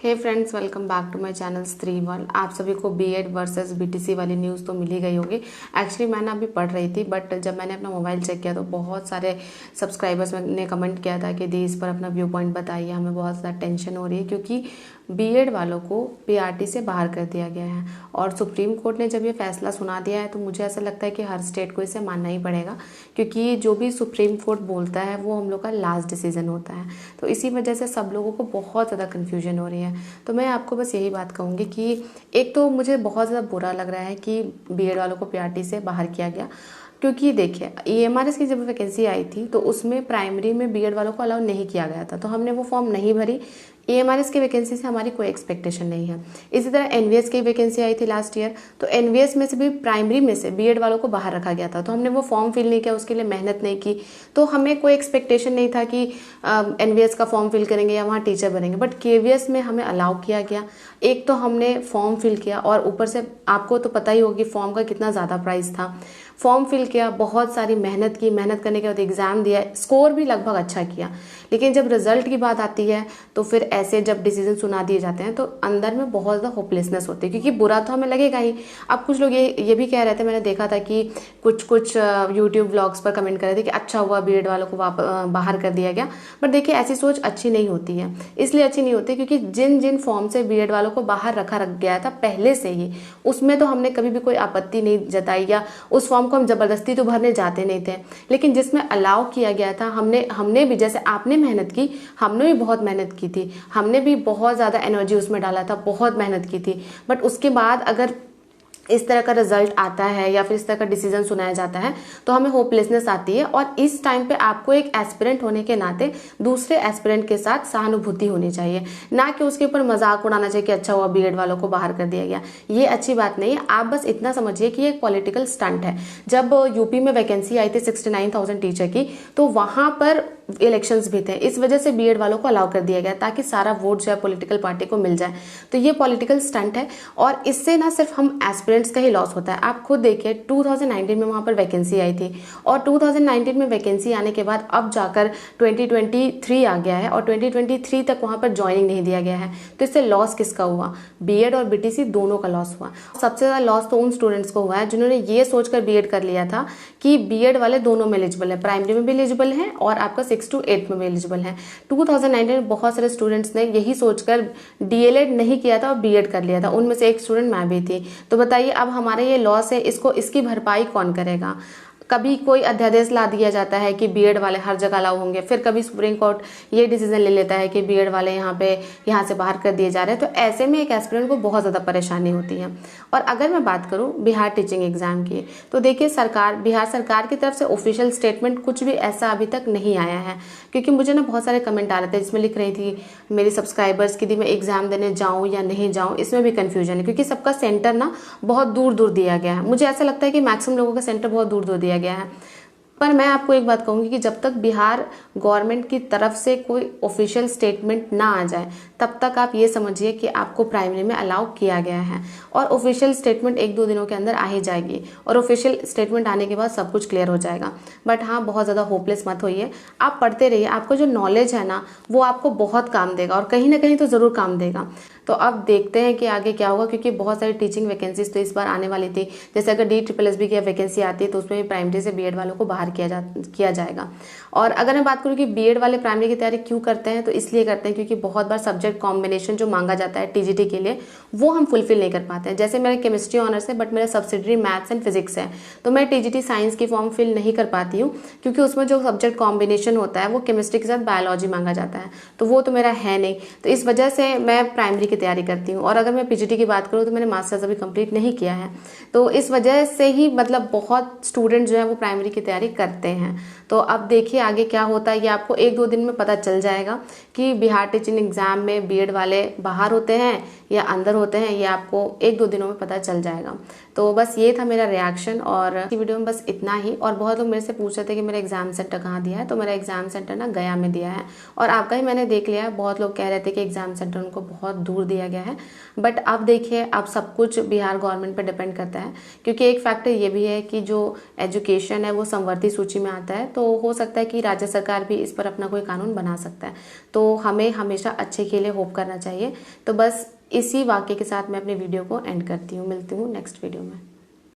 Hey friends, welcome back to my channel Stree world. आप सभी को बीएड वर्सेस बीटीसी वाली न्यूज़ तो मिल ही गई होगी। एक्चुअली मैंने अभी पढ़ रही थी, बट जब मैंने अपना मोबाइल चेक किया तो बहुत सारे सब्सक्राइबर्स ने कमेंट किया था कि दी इस पर अपना व्यू पॉइंट बताइए, हमें बहुत ज़्यादा टेंशन हो रही है क्योंकि बीएड वालों को पीआरटी से बाहर कर दिया गया है। और सुप्रीम कोर्ट ने जब ये फैसला सुना दिया है तो मुझे ऐसा लगता है कि हर स्टेट को इसे मानना ही पड़ेगा, क्योंकि जो भी सुप्रीम कोर्ट बोलता है वो हम लोग का लास्ट डिसीजन होता है। तो इसी वजह से सब लोगों को बहुत ज़्यादा कन्फ्यूजन हो रही है। तो मैं आपको बस यही बात कहूँगी कि एक तो मुझे बहुत ज़्यादा बुरा लग रहा है कि बीएड वालों को पीआरटी से बाहर किया गया, क्योंकि देखिए ईएमआरएस की जब वैकेंसी आई थी तो उसमें प्राइमरी में बीएड वालों को अलाउ नहीं किया गया था, तो हमने वो फॉर्म नहीं भरी। ईएमआरएस की वैकेंसी से हमारी कोई एक्सपेक्टेशन नहीं है। इसी तरह एनवीएस की वैकेंसी आई थी लास्ट ईयर, तो एनवीएस में से भी प्राइमरी में से बीएड वालों को बाहर रखा गया था, तो हमने वो फॉर्म फिल नहीं किया, उसके लिए मेहनत नहीं की, तो हमें कोई एक्सपेक्टेशन नहीं था कि एनवीएस का फॉर्म फिल करेंगे या वहाँ टीचर बनेंगे। बट केवीएस में हमें अलाउ किया गया। एक तो हमने फॉर्म फिल किया और ऊपर से आपको तो पता ही होगी फॉर्म का कितना ज़्यादा प्राइस था। फॉर्म फिल किया, बहुत सारी मेहनत की, मेहनत करने के बाद एग्ज़ाम दिया, स्कोर भी लगभग अच्छा किया, लेकिन जब रिजल्ट की बात आती है तो फिर ऐसे जब डिसीजन सुना दिए जाते हैं तो अंदर में बहुत ज़्यादा होपलेसनेस होती है, क्योंकि बुरा तो हमें लगेगा ही। अब कुछ लोग ये भी कह रहे थे, मैंने देखा था कि कुछ यूट्यूब व्लॉग्स पर कमेंट कर रहे थे कि अच्छा हुआ बीएड वालों को बाहर कर दिया गया। बट देखिए, ऐसी सोच अच्छी नहीं होती है। इसलिए अच्छी नहीं होती क्योंकि जिन जिन फॉर्म से बीएड वालों को बाहर रख गया था पहले से ही, उसमें तो हमने कभी भी कोई आपत्ति नहीं जताई, या उस फॉर्म को हम जबरदस्ती तो भरने जाते नहीं थे। लेकिन जिसमें अलाउ किया गया था, हमने भी, जैसे आपने मेहनत की, हमने भी बहुत मेहनत की थी, हमने भी बहुत ज़्यादा एनर्जी उसमें डाला था, बहुत मेहनत की थी। बट उसके बाद अगर इस तरह का रिजल्ट आता है या फिर इस तरह का डिसीजन सुनाया जाता है तो हमें होपलेसनेस आती है। और इस टाइम पे आपको एक एस्पिरेंट होने के नाते दूसरे एस्पिरेंट के साथ सहानुभूति होनी चाहिए, ना कि उसके ऊपर मजाक उड़ाना चाहिए कि अच्छा हुआ बीएड वालों को बाहर कर दिया गया। ये अच्छी बात नहीं है। आप बस इतना समझिए कि ये एक पॉलिटिकल स्टंट है। जब यूपी में वैकेंसी आई थी 69,000 टीचर की, तो वहां पर इलेक्शंस भी थे, इस वजह से बीएड वालों को अलाउ कर दिया गया ताकि सारा वोट जो है पॉलिटिकल पार्टी को मिल जाए। तो ये पॉलिटिकल स्टंट है और इससे ना सिर्फ हम एस्पिरेंट्स का ही लॉस होता है। आप खुद देखिए, 2019 में वहां पर वैकेंसी आई थी और 2019 में वैकेंसी आने के बाद अब जाकर 2023 आ गया है और 2023 तक वहां पर ज्वाइनिंग नहीं दिया गया है। तो इससे लॉस किसका हुआ? बीएड और बीटीसी दोनों का लॉस हुआ। सबसे ज्यादा लॉस तो उन स्टूडेंट्स को हुआ है जिन्होंने ये सोचकर बीएड कर लिया था कि बीएड वाले दोनों में एलिजिबल है, प्राइमरी में भी एलिजिबल है और आपका 6 to 8 में भी एलिजिबल है। 2019 में बहुत सारे स्टूडेंट्स ने यही सोचकर डीएलएड नहीं किया था और बीएड कर लिया था, उनमें से एक स्टूडेंट मैं भी थी। तो बताइए, अब हमारा ये लॉस है, इसकी भरपाई कौन करेगा? कभी कोई अध्यादेश ला दिया जाता है कि बीएड वाले हर जगह अलाउ होंगे, फिर कभी सुप्रीम कोर्ट ये डिसीजन ले लेता है कि बीएड वाले यहाँ से बाहर कर दिए जा रहे हैं। तो ऐसे में एक एस्पिरेंट को बहुत ज़्यादा परेशानी होती है। और अगर मैं बात करूँ बिहार टीचिंग एग्जाम की, तो देखिए बिहार सरकार की तरफ से ऑफिशियल स्टेटमेंट कुछ भी ऐसा अभी तक नहीं आया है, क्योंकि मुझे ना बहुत सारे कमेंट आ रहे थे जिसमें लिख रही थी मेरी सब्सक्राइबर्स की, मैं एग्जाम देने जाऊँ या नहीं जाऊँ, इसमें भी कन्फ्यूजन है क्योंकि सबका सेंटर ना बहुत दूर दूर दिया गया है। मुझे ऐसा लगता है कि मैक्सिमम लोगों का सेंटर बहुत दूर दूर दिया गया है। पर मैं आपको एक बात कहूंगी कि जब तक बिहार गवर्नमेंट की तरफ से कोई ऑफिशियल स्टेटमेंट ना आ जाए तब तक आप ये समझिए कि आपको प्राइमरी में अलाउ किया गया है। और ऑफिशियल स्टेटमेंट 1-2 दिनों के अंदर आ ही जाएगी और ऑफिशियल स्टेटमेंट आने के बाद सब कुछ क्लियर हो जाएगा। बट हाँ, बहुत ज़्यादा होपलेस मत होइए, आप पढ़ते रहिए। आपको जो नॉलेज है ना वो आपको बहुत काम देगा और कहीं ना कहीं तो ज़रूर काम देगा। तो अब देखते हैं कि आगे क्या होगा, क्योंकि बहुत सारी टीचिंग वैकेंसीज तो इस बार आने वाली थी। जैसे अगर DSSB की वैकेंसी आती है तो उसमें भी प्राइमरी से बीएड वालों को बाहर किया जाएगा। और अगर मैं बात करूँ कि बीएड वाले प्राइमरी की तैयारी क्यों करते हैं, तो इसलिए करते हैं क्योंकि बहुत बार सब्जेक्ट कॉम्बिनेशन जो मांगा जाता है टीजीटी के लिए वो हम फुलफिल नहीं कर पाते हैं। जैसे मेरा केमिस्ट्री ऑनर्स है बट मेरा सब्सिडरी मैथ्स एंड फिजिक्स है, तो मैं टीजीटी साइंस की फॉर्म फिल नहीं कर पाती हूँ क्योंकि उसमें जो सब्जेक्ट कॉम्बिनेशन होता है वो केमिस्ट्री के साथ बायोलॉजी मांगा जाता है, तो वो तो मेरा है नहीं। तो इस वजह से मैं प्राइमरी की तैयारी करती हूँ। और अगर मैं पीजीटी की बात करूँ तो मैंने मास्टर्स अभी कंप्लीट नहीं किया है, तो इस वजह से ही मतलब बहुत स्टूडेंट जो है वो प्राइमरी की तैयारी करते हैं। तो अब देखिए आगे क्या होता है, ये आपको 1-2 दिन में पता चल जाएगा कि बिहार टीचिंग एग्जाम में बीएड वाले बाहर होते हैं या अंदर होते हैं, ये आपको 1-2 दिनों में पता चल जाएगा। तो बस ये था मेरा रिएक्शन और इस वीडियो में बस इतना ही। और बहुत लोग मेरे से पूछ रहे थे कि मेरा एग्जाम सेंटर कहाँ दिया है, तो मेरा एग्जाम सेंटर ना गया में दिया है और आपका ही मैंने देख लिया है। बहुत लोग कह रहे थे कि एग्जाम सेंटर उनको बहुत दूर दिया गया है। बट अब देखिए, अब सब कुछ बिहार गवर्नमेंट पर डिपेंड करता है, क्योंकि एक फैक्टर ये भी है कि जो एजुकेशन है वो संवर्धित सूची में आता है, तो हो सकता है कि राज्य सरकार भी इस पर अपना कोई कानून बना सकता है। तो हमें हमेशा अच्छे के लिए होप करना चाहिए। तो बस इसी वाक्य के साथ मैं अपने वीडियो को एंड करती हूँ। मिलती हूँ नेक्स्ट वीडियो में।